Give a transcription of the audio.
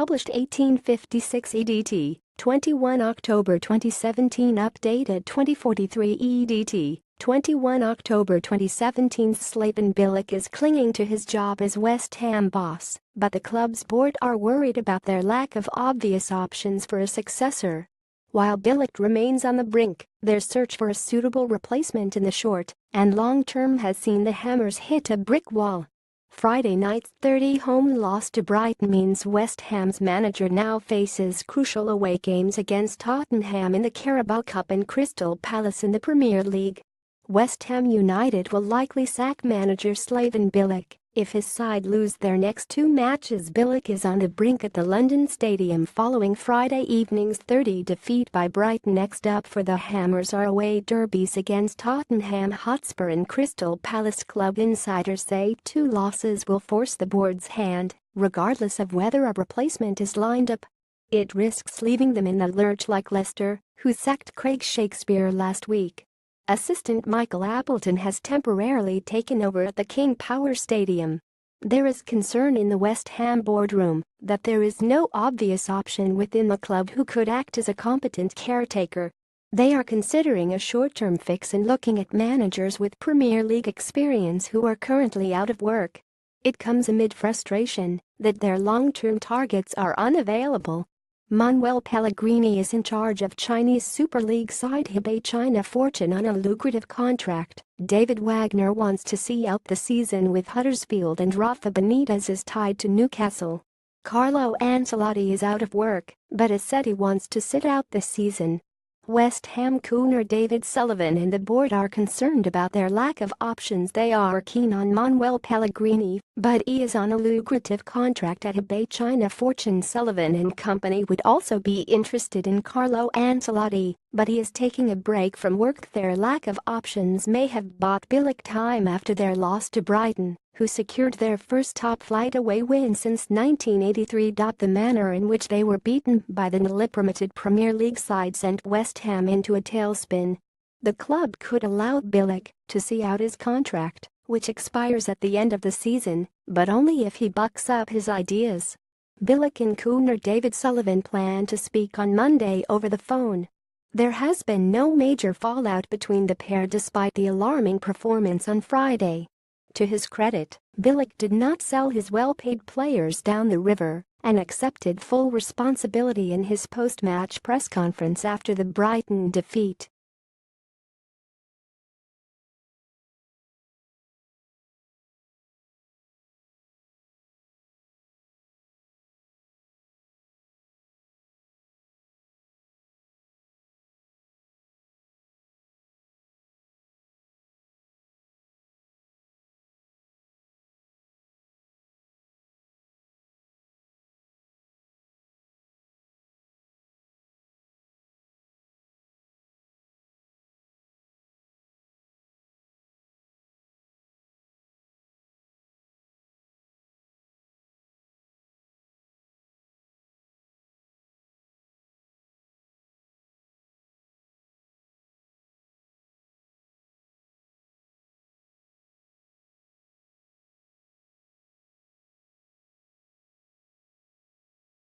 published 1856 EDT, 21 October 2017 updated 2043 EDT, 21 October 2017 Slaven Bilic is clinging to his job as West Ham boss, but the club's board are worried about their lack of obvious options for a successor. While Bilic remains on the brink, their search for a suitable replacement in the short and long term has seen the Hammers hit a brick wall. Friday night's 30-home loss to Brighton means West Ham's manager now faces crucial away games against Tottenham in the Carabao Cup and Crystal Palace in the Premier League. West Ham United will likely sack manager Slaven Bilic if his side lose their next two matches. Bilic is on the brink at the London Stadium following Friday evening's 30 defeat by Brighton. Next up for the Hammers are away derbies against Tottenham Hotspur and Crystal Palace. Club insiders say two losses will force the board's hand, regardless of whether a replacement is lined up. It risks leaving them in the lurch like Leicester, who sacked Craig Shakespeare last week. Assistant Michael Appleton has temporarily taken over at the King Power Stadium. There is concern in the West Ham boardroom that there is no obvious option within the club who could act as a competent caretaker. They are considering a short-term fix and looking at managers with Premier League experience who are currently out of work. It comes amid frustration that their long-term targets are unavailable. Manuel Pellegrini is in charge of Chinese Super League side Hebei China Fortune on a lucrative contract. David Wagner wants to see out the season with Huddersfield and Rafa Benitez is tied to Newcastle. Carlo Ancelotti is out of work, but has said he wants to sit out this season. West Ham owner David Sullivan and the board are concerned about their lack of options. They are keen on Manuel Pellegrini, but he is on a lucrative contract at Hebei China Fortune. Sullivan and company would also be interested in Carlo Ancelotti, but he is taking a break from work. Their lack of options may have bought Bilic time after their loss to Brighton, who secured their first top-flight away win since 1983. The manner in which they were beaten by the limited Premier League side sent West Ham into a tailspin. The club could allow Bilic to see out his contract, which expires at the end of the season, but only if he bucks up his ideas. Bilic and owner David Sullivan plan to speak on Monday over the phone. There has been no major fallout between the pair despite the alarming performance on Friday. To his credit, Bilic did not sell his well-paid players down the river and accepted full responsibility in his post-match press conference after the Brighton defeat.